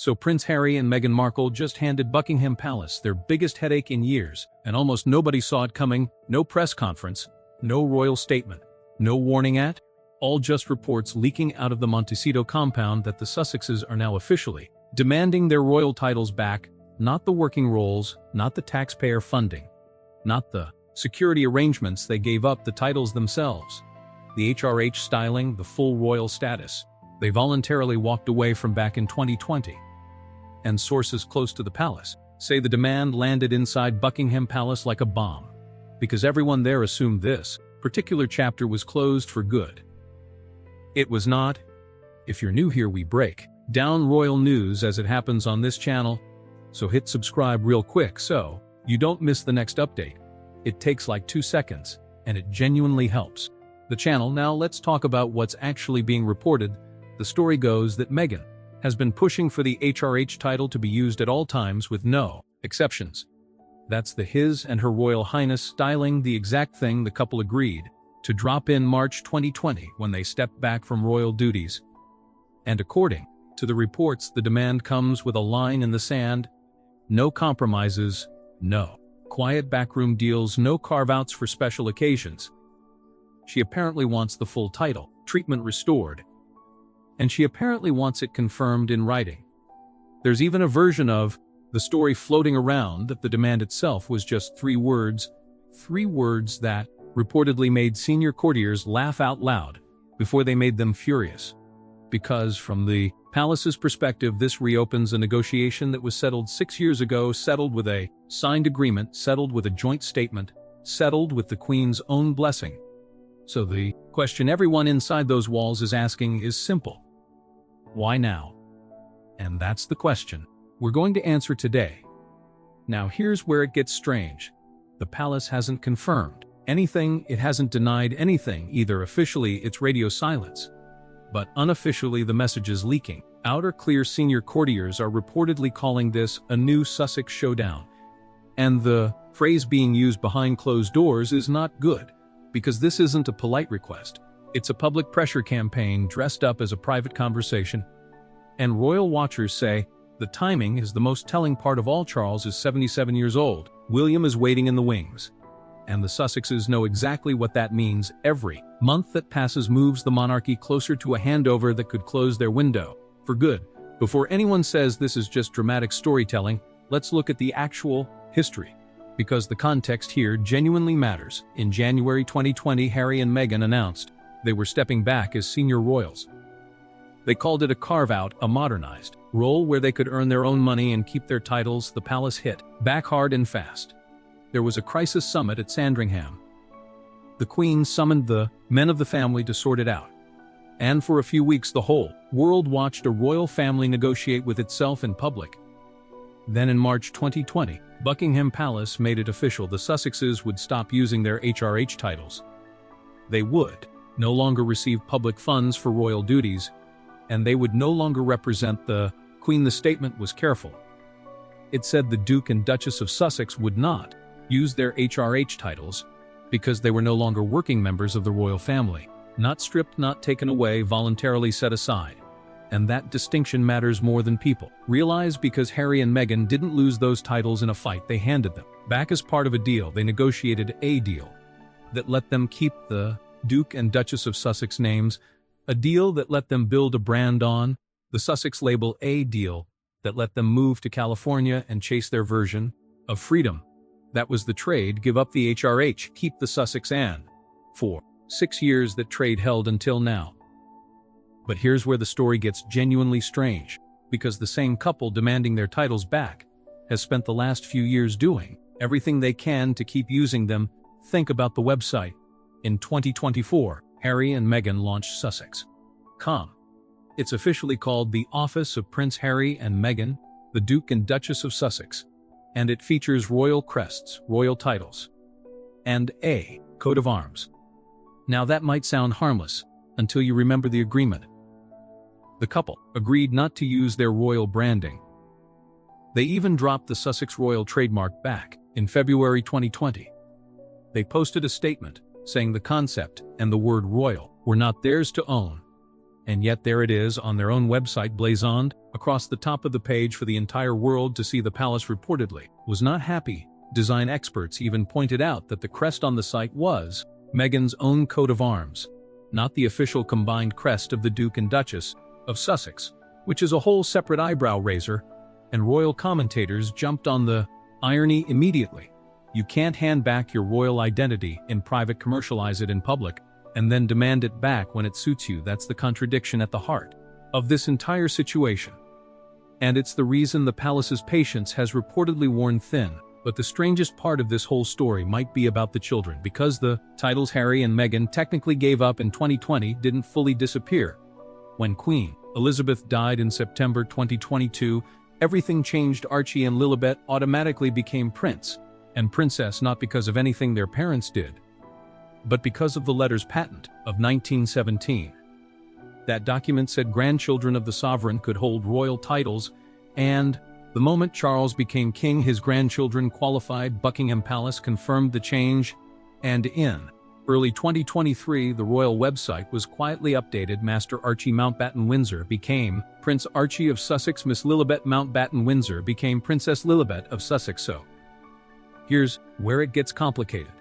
So Prince Harry and Meghan Markle just handed Buckingham Palace their biggest headache in years, and almost nobody saw it coming. No press conference, no royal statement, no warning all just reports leaking out of the Montecito compound that the Sussexes are now officially demanding their royal titles back, not the working roles, not the taxpayer funding, not the security arrangements they gave up, the titles themselves, the HRH styling, the full royal status they voluntarily walked away from back in 2020. And sources close to the palace say the demand landed inside Buckingham Palace like a bomb, because everyone there assumed this particular chapter was closed for good. It was not. If you're new here, we break down royal news as it happens on this channel, so hit subscribe real quick so you don't miss the next update. It takes like 2 seconds, and it genuinely helps the channel. Now let's talk about what's actually being reported. The story goes that Meghan has been pushing for the HRH title to be used at all times with no exceptions. That's the His and Her Royal Highness styling, the exact thing the couple agreed to drop in March 2020 when they stepped back from royal duties. And according to the reports, the demand comes with a line in the sand: no compromises, no quiet backroom deals, no carve-outs for special occasions. She apparently wants the full title treatment restored, and she apparently wants it confirmed in writing. There's even a version of the story floating around that the demand itself was just 3 words that reportedly made senior courtiers laugh out loud before they made them furious. Because from the palace's perspective, this reopens a negotiation that was settled 6 years ago, settled with a signed agreement, settled with a joint statement, settled with the Queen's own blessing. So the question everyone inside those walls is asking is simple: why now? And that's the question we're going to answer today. Now here's where it gets strange. The palace hasn't confirmed anything, it hasn't denied anything either. Officially, it's radio silence. But unofficially, the message is leaking out are clear. Senior courtiers are reportedly calling this a new Sussex showdown. And the phrase being used behind closed doors is not good, because this isn't a polite request. It's a public pressure campaign dressed up as a private conversation. And royal watchers say the timing is the most telling part of all. Charles is 77 years old. William is waiting in the wings. And the Sussexes know exactly what that means. Every month that passes moves the monarchy closer to a handover that could close their window for good. Before anyone says this is just dramatic storytelling, let's look at the actual history, because the context here genuinely matters. In January 2020, Harry and Meghan announced they were stepping back as senior royals. They called it a carve-out, a modernized role where they could earn their own money and keep their titles. The palace hit back hard and fast. There was a crisis summit at Sandringham. The Queen summoned the men of the family to sort it out. And for a few weeks, the whole world watched a royal family negotiate with itself in public. Then in March 2020, Buckingham Palace made it official: the Sussexes would stop using their HRH titles. They would no longer receive public funds for royal duties, and they would no longer represent the Queen. The statement was careful. It said the Duke and Duchess of Sussex would not use their HRH titles because they were no longer working members of the royal family. Not stripped, not taken away, voluntarily set aside. And that distinction matters more than people realize, because Harry and Meghan didn't lose those titles in a fight. They handed them back as part of a deal. They negotiated a deal that let them keep the Duke and Duchess of Sussex names, a deal that let them build a brand on the Sussex label, a deal that let them move to California and chase their version of freedom. That was the trade. Give up the HRH, keep the Sussex, and for 6 years that trade held until now. But here's where the story gets genuinely strange, because the same couple demanding their titles back has spent the last few years doing everything they can to keep using them. Think about the website. In 2024, Harry and Meghan launched Sussex.com. It's officially called the Office of Prince Harry and Meghan, the Duke and Duchess of Sussex, and it features royal crests, royal titles, and a coat of arms. Now that might sound harmless until you remember the agreement. The couple agreed not to use their royal branding. They even dropped the Sussex royal trademark back in February 2020. They posted a statement saying the concept and the word royal were not theirs to own. And yet there it is on their own website, blazoned across the top of the page for the entire world to see. The palace reportedly was not happy. Design experts even pointed out that the crest on the site was Meghan's own coat of arms, not the official combined crest of the Duke and Duchess of Sussex, which is a whole separate eyebrow raiser, and royal commentators jumped on the irony immediately. You can't hand back your royal identity in private, commercialize it in public, and then demand it back when it suits you. That's the contradiction at the heart of this entire situation. And it's the reason the palace's patience has reportedly worn thin. But the strangest part of this whole story might be about the children, because the titles Harry and Meghan technically gave up in 2020 didn't fully disappear. When Queen Elizabeth died in September 2022, everything changed. Archie and Lilibet automatically became prince and princess, not because of anything their parents did, but because of the letters patent of 1917. That document said grandchildren of the sovereign could hold royal titles, and the moment Charles became king, his grandchildren qualified. Buckingham Palace confirmed the change, and in early 2023, the royal website was quietly updated. Master Archie Mountbatten Windsor became Prince Archie of Sussex. Miss Lilibet Mountbatten Windsor became Princess Lilibet of Sussex. So, here's where it gets complicated.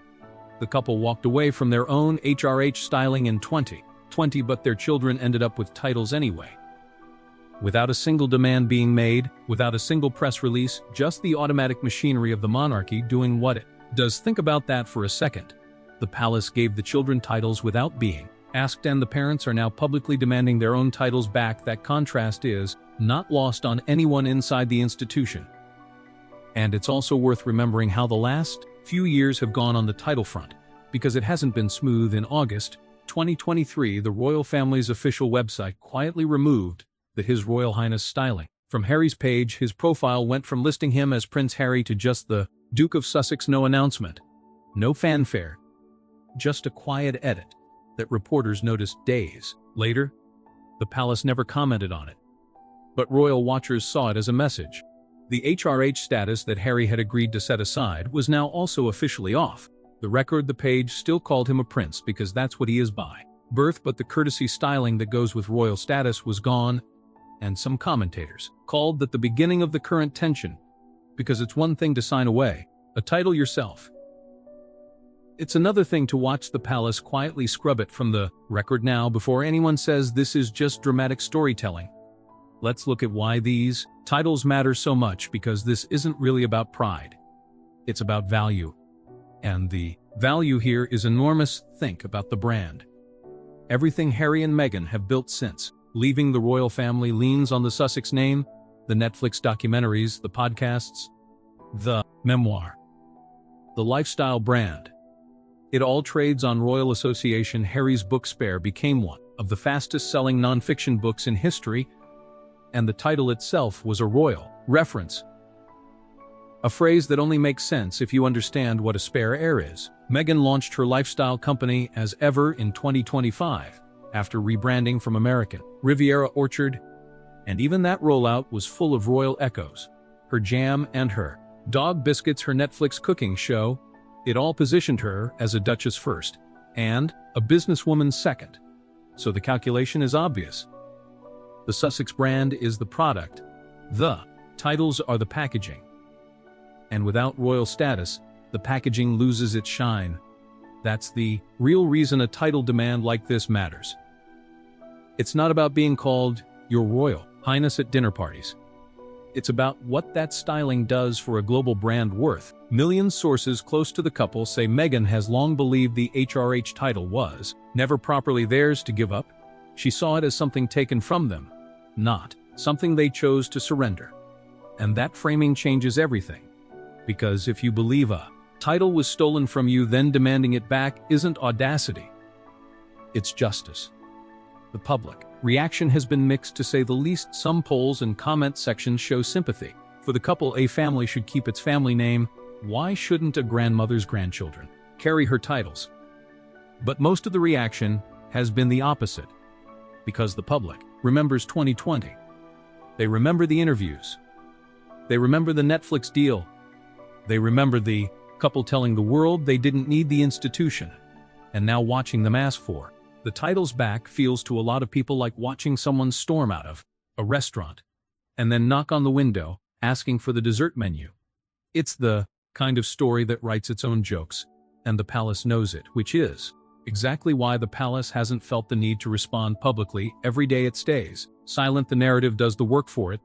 The couple walked away from their own HRH styling in 2020, but their children ended up with titles anyway. Without a single demand being made, without a single press release, just the automatic machinery of the monarchy doing what it does. Think about that for a second. The palace gave the children titles without being asked, and the parents are now publicly demanding their own titles back. That contrast is not lost on anyone inside the institution. And it's also worth remembering how the last few years have gone on the title front, because it hasn't been smooth. In August 2023, the royal family's official website quietly removed the His Royal Highness styling from Harry's page. His profile went from listing him as Prince Harry to just the Duke of Sussex. No announcement, no fanfare, just a quiet edit that reporters noticed days later. The palace never commented on it, but royal watchers saw it as a message. The HRH status that Harry had agreed to set aside was now also officially off the record. The page still called him a prince because that's what he is by birth, but the courtesy styling that goes with royal status was gone. And some commentators called that the beginning of the current tension, because it's one thing to sign away a title yourself. It's another thing to watch the palace quietly scrub it from the record. Now, before anyone says this is just dramatic storytelling, let's look at why these titles matter so much, because this isn't really about pride. It's about value. And the value here is enormous. Think about the brand. Everything Harry and Meghan have built since leaving the royal family leans on the Sussex name. The Netflix documentaries, the podcasts, the memoir, the lifestyle brand. It all trades on royal association. Harry's book Spare became one of the fastest-selling nonfiction books in history, and the title itself was a royal reference. A phrase that only makes sense if you understand what a spare heir is. Meghan launched her lifestyle company as Ever in 2025, after rebranding from American Riviera Orchard, and even that rollout was full of royal echoes. Her jam and her dog biscuits, her Netflix cooking show, it all positioned her as a duchess first, and a businesswoman second. So the calculation is obvious. The Sussex brand is the product. The titles are the packaging. And without royal status, the packaging loses its shine. That's the real reason a title demand like this matters. It's not about being called Your Royal Highness at dinner parties. It's about what that styling does for a global brand worth millions. Sources close to the couple say Meghan has long believed the HRH title was never properly theirs to give up. She saw it as something taken from them, not something they chose to surrender. And that framing changes everything. Because if you believe a title was stolen from you, then demanding it back isn't audacity. It's justice. The public reaction has been mixed, to say the least. Some polls and comment sections show sympathy for the couple. A family should keep its family name. Why shouldn't a grandmother's grandchildren carry her titles? But most of the reaction has been the opposite, because the public remembers 2020. They remember the interviews. They remember the Netflix deal. They remember the couple telling the world they didn't need the institution. And now watching them ask for the titles back feels to a lot of people like watching someone storm out of a restaurant and then knock on the window, asking for the dessert menu. It's the kind of story that writes its own jokes, and the palace knows it, which is exactly why the palace hasn't felt the need to respond publicly every day it stays. Silent, the narrative does the work for it.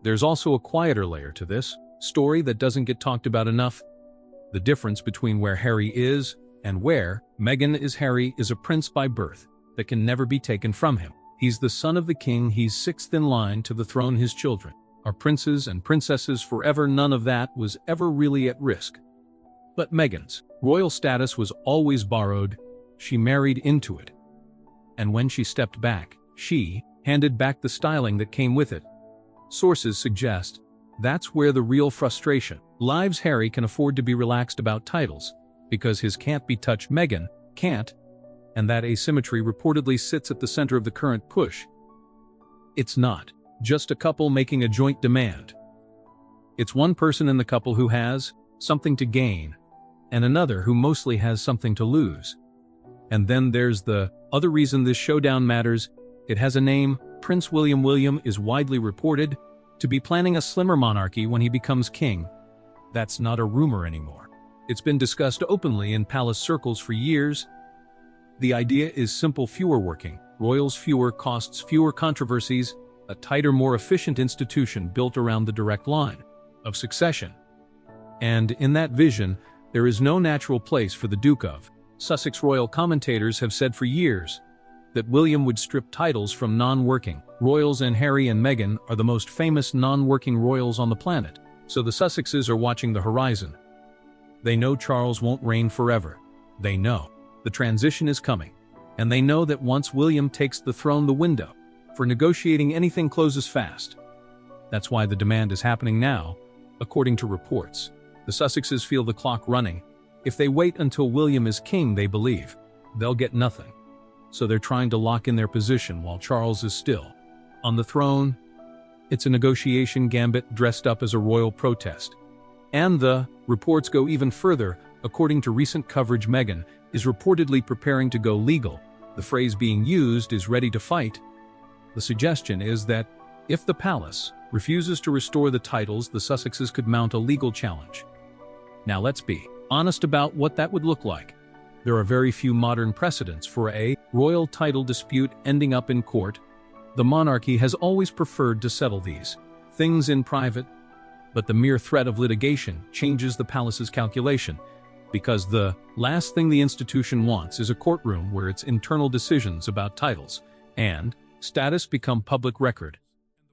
There's also a quieter layer to this story that doesn't get talked about enough. The difference between where Harry is and where Meghan is. Harry is a prince by birth that can never be taken from him. He's the son of the king. He's sixth in line to the throne. His children are princes and princesses forever. None of that was ever really at risk. But Meghan's royal status was always borrowed. She married into it. And when she stepped back, she handed back the styling that came with it. Sources suggest that's where the real frustration lies. Harry can afford to be relaxed about titles because his can't-be-touched Meghan can't, and that asymmetry reportedly sits at the center of the current push. It's not just a couple making a joint demand. It's one person in the couple who has something to gain, and another who mostly has something to lose. And then there's the other reason this showdown matters. It has a name. Prince William. William is widely reported to be planning a slimmer monarchy when he becomes king. That's not a rumor anymore. It's been discussed openly in palace circles for years. The idea is simple: fewer working royals, fewer costs, fewer controversies, a tighter, more efficient institution built around the direct line of succession. And in that vision, there is no natural place for the Duke of Sussex. Royal commentators have said for years that William would strip titles from non-working royals, and Harry and Meghan are the most famous non-working royals on the planet. So the Sussexes are watching the horizon. They know Charles won't reign forever. They know the transition is coming. And they know that once William takes the throne, the window for negotiating anything closes fast. That's why the demand is happening now, according to reports. The Sussexes feel the clock running. If they wait until William is king, they believe they'll get nothing. So they're trying to lock in their position while Charles is still on the throne. It's a negotiation gambit dressed up as a royal protest. And the reports go even further. According to recent coverage, Meghan is reportedly preparing to go legal. The phrase being used is ready to fight. The suggestion is that if the palace refuses to restore the titles, the Sussexes could mount a legal challenge. Now let's be honest about what that would look like. There are very few modern precedents for a royal title dispute ending up in court. The monarchy has always preferred to settle these things in private, but the mere threat of litigation changes the palace's calculation, because the last thing the institution wants is a courtroom where its internal decisions about titles and status become public record.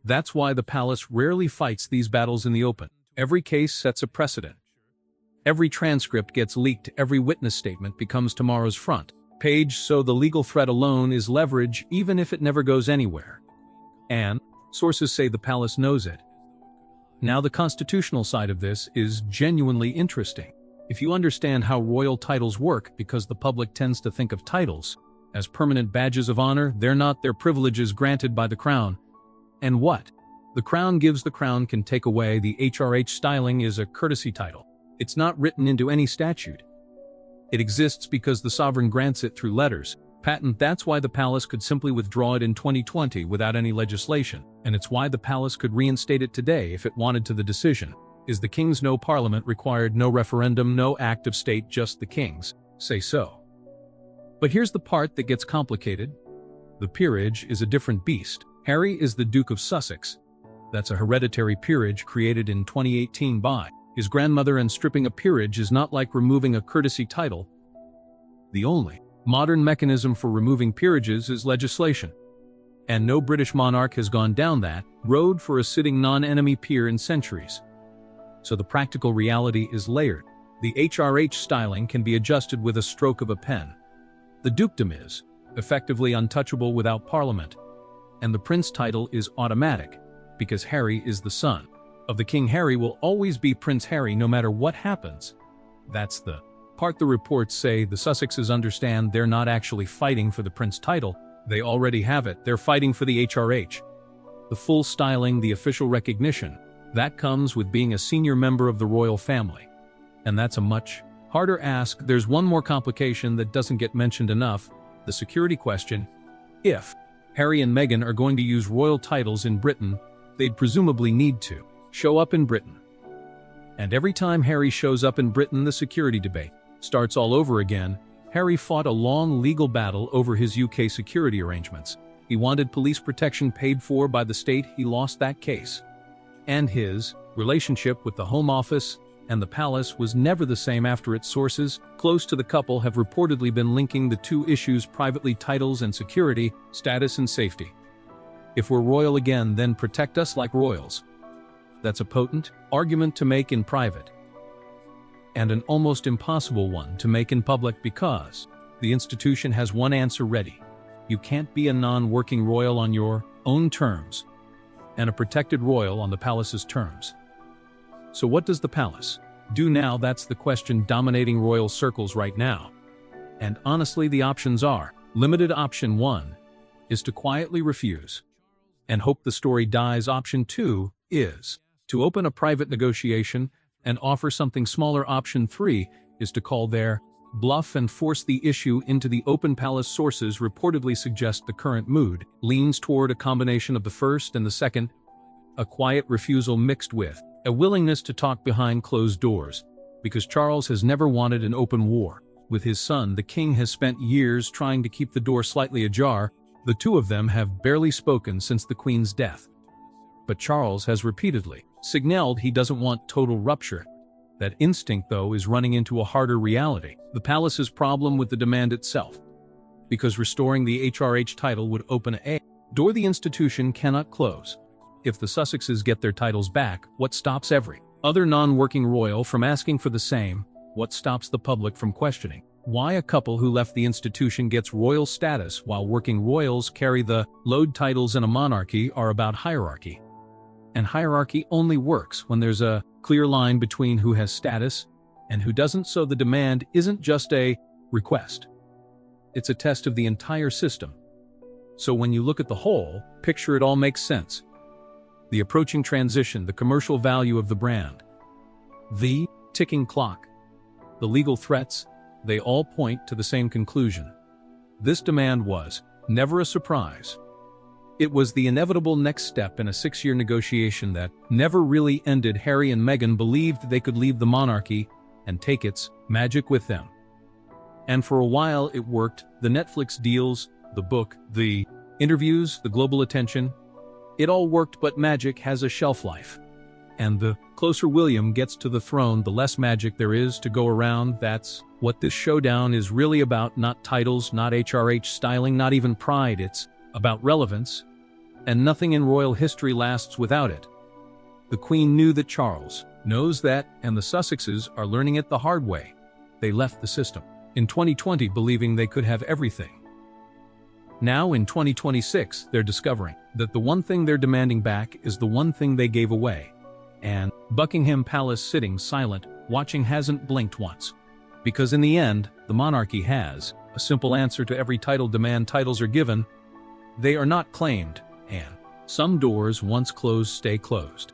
That's why the palace rarely fights these battles in the open. Every case sets a precedent. Every transcript gets leaked, every witness statement becomes tomorrow's front page, so the legal threat alone is leverage, even if it never goes anywhere. And sources say the palace knows it. Now, the constitutional side of this is genuinely interesting. If you understand how royal titles work, because the public tends to think of titles as permanent badges of honor, they're not. They're privileges granted by the crown. And what the crown gives, the crown can take away. The HRH styling is a courtesy title. It's not written into any statute. It exists because the sovereign grants it through letters, patent. That's why the palace could simply withdraw it in 2020 without any legislation, and it's why the palace could reinstate it today if it wanted to. The decision is the king's. No parliament required, no referendum, no act of state, just the king's say so. But here's the part that gets complicated. The peerage is a different beast. Harry is the Duke of Sussex. That's a hereditary peerage created in 2018 by his grandmother, and stripping a peerage is not like removing a courtesy title. The only modern mechanism for removing peerages is legislation. And no British monarch has gone down that road for a sitting non-enemy peer in centuries. So the practical reality is layered. The HRH styling can be adjusted with a stroke of a pen. The dukedom is effectively untouchable without parliament. And the prince title is automatic, because Harry is the son of the king. Harry will always be Prince Harry no matter what happens. That's the part the reports say the Sussexes understand. They're not actually fighting for the prince title. They already have it. They're fighting for the HRH. The full styling, the official recognition, that comes with being a senior member of the royal family. And that's a much harder ask. There's one more complication that doesn't get mentioned enough: the security question. If Harry and Meghan are going to use royal titles in Britain, they'd presumably need to show up in Britain. And every time Harry shows up in Britain, the security debate starts all over again. Harry fought a long legal battle over his UK security arrangements. He wanted police protection paid for by the state. He lost that case. And his relationship with the Home Office and the palace was never the same after its sources close to the couple have reportedly been linking the two issues privately: titles and security, status and safety. If we're royal again, then protect us like royals. That's a potent argument to make in private, and an almost impossible one to make in public, because the institution has one answer ready. You can't be a non-working royal on your own terms, and a protected royal on the palace's terms. So what does the palace do now? That's the question dominating royal circles right now. And honestly, the options are limited. Option 1 is to quietly refuse and hope the story dies. Option 2 is to open a private negotiation and offer something smaller. Option 3 is to call their bluff and force the issue into the open. Palace sources reportedly suggest the current mood leans toward a combination of the first and the second, a quiet refusal mixed with a willingness to talk behind closed doors, because Charles has never wanted an open war with his son. The king has spent years trying to keep the door slightly ajar. The two of them have barely spoken since the Queen's death. But Charles has repeatedly signaled he doesn't want total rupture. That instinct, though, is running into a harder reality: the palace's problem with the demand itself. Because restoring the HRH title would open a door the institution cannot close. If the Sussexes get their titles back, what stops every other non-working royal from asking for the same? What stops the public from questioning why a couple who left the institution gets royal status while working royals carry the load? Titles in a monarchy are about hierarchy. And hierarchy only works when there's a clear line between who has status and who doesn't. So the demand isn't just a request. It's a test of the entire system. So when you look at the whole picture, it all makes sense. The approaching transition, the commercial value of the brand, the ticking clock, the legal threats, they all point to the same conclusion. This demand was never a surprise. It was the inevitable next step in a 6-year negotiation that never really ended. Harry and Meghan believed they could leave the monarchy and take its magic with them. And for a while it worked. The Netflix deals, the book, the interviews, the global attention, it all worked. But magic has a shelf life. And the closer William gets to the throne, the less magic there is to go around. That's what this showdown is really about. Not titles, not HRH styling, not even pride. It's about relevance. And nothing in royal history lasts without it. The Queen knew that, Charles knows that, and the Sussexes are learning it the hard way. They left the system in 2020 believing they could have everything. Now in 2026, they're discovering that the one thing they're demanding back is the one thing they gave away. And Buckingham Palace, sitting silent, watching, hasn't blinked once. Because in the end, the monarchy has a simple answer to every title demand. Titles are given, they are not claimed, and some doors once closed stay closed.